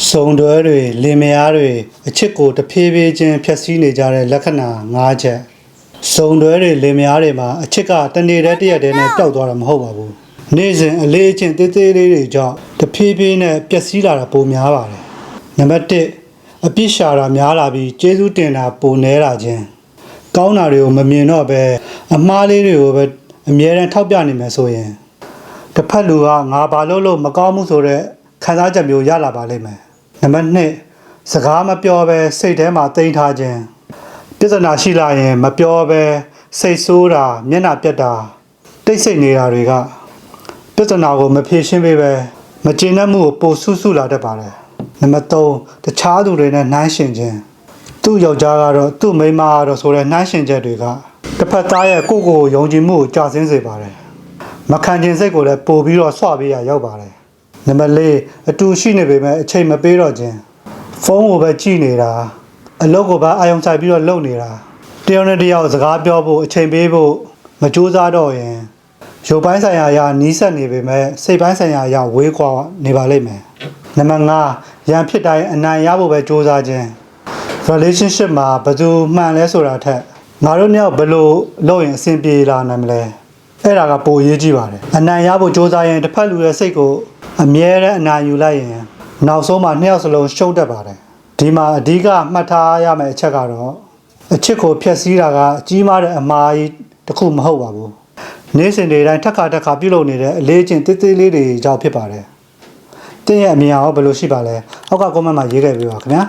စုံတွဲတွေလင်မယားတွေအချစ်ကိုတဖြည်းဖြည်းချင်းဖျက်ဆီးနေကြတဲ့လက္ခဏာ၅ချက်စုံတွဲတွေလင်မယားတွေမှာအချစ်ကတနေ့တည်းနဲ့ပျောက်သွားတာမဟုတ်ပါဘူးနေ့စဉ်အလေးအကျင့်သေးသေးလေးတွေကြောင့်တဖြည်းဖြည်းနဲ့ပျက်စီးလာတာပိုများပါတယ်နံပါတ်1အပြစ်ရှာတာများလာပြီးကျေးဇူးတင်တာပိုနည်းလာခြင်းကောင်းတာတွေကိုမမြင်တော့ပဲအမှားလေးတွေကိုပဲအမြဲတမ်းထောက်ပြနေမယ်ဆိုရင်တစ်ဖက်လူကငါဘာလို့မကောင်းမှုဆိုတဲ့ခံစားချက်မျိုးရလာပါလိမ့်မယ်နံပါတ်2စကားမပြောဘဲစိတ်ထဲမှာတိမ်ထားခြင်းပြဿနာရှိလာရင်မပြောဘဲစိတ်ဆိုးတာမျက်နှာပြတ်တာတိတ်ဆိတ်နေတာတွေကပြဿနာကိုမဖြေရှင်းပေးပဲမကျေနပ်မှုကိုပိုဆူဆူလာတတ်ပါတယ်နံပါတ်3တခြားသူတွေနဲ့နှိုင်းယှဉ်ခြင်းသူ့ယောက်ျားကတော့သူ့မိန်းမကတော့ဆိုတဲ့နှိုင်းယှဉ်ချက်တွေကတစ်ဖက်သားရဲ့ကိုယ်ယုံကြည်မှုကိုကျဆင်းစေပါတယ်မခံကျင်စိတ်ကိုလည်းပို့ပြီးတော့ဆွပေးရရောက်ပါတယ်နံပါတ်4အတူရှိနေပေမဲ့အချိန်မပေးတော့ခြင်းဖုန်းကိုပဲကြည့်နေတာအလုပ်ကိုပဲအာရုံစိုက်ပြီးတော့လုပ်နေတာတယောက်နဲ့တယောက်စကားပြောဖို့အချိန်ပေးဖို့မကြိုးစားတော့ရင်ရုပ်ပိုင်းဆိုင်ရာအရာနီးစပ်နေပေမဲ့စိတ်ပိုင်းဆိုင်ရာအရာဝေးကွာနေပါလိမ့်မယ်နံပါတ်5ရန်ဖြစ်တိုင်းအနိုင်ရဖို့ပဲကြိုးစားခြင်း relationship မှာဘယ်သူမှန်လဲဆိုတာထက်ငါတို့နှစ်ယောက်ဘယ်လိုလုပ်ရင်အဆင်ပြေလာနိုင်မလဲအဲ့ဒါကပိုအရေးကြီးပါတယ်အနိုင်ရဖို့ကြိုးစားရင်တစ်ဖက်လူရဲ့စိတ်ကိုအမြဲတမ်းအနိုင်ယူလိုက်ရင်နောက်ဆုံးမှာနှစ်ယောက်စလုံးရှုံးတတ်ပါတယ်ဒီမှာအဓိကမှတ်ထားရမယ့်အချက်ကတော့အချစ်ကိုဖျက်ဆီးတာကကြီးမားတဲ့အမှားကြီးတစ်ခုမဟုတ်ပါဘူးနေ့စဉ်တွေတိုင်းထက်ခါပြုလုပ်နေတဲ့အလေးချင်းတေးသေးလေးတွေကြောင့်ဖြစ်ပါတယ်တင်းရဲ့အမြင်အောင်ဘယ်လိုရှိပါလဲအောက်က comment မှာရေးခဲ့ပေးပါခင်ဗျာ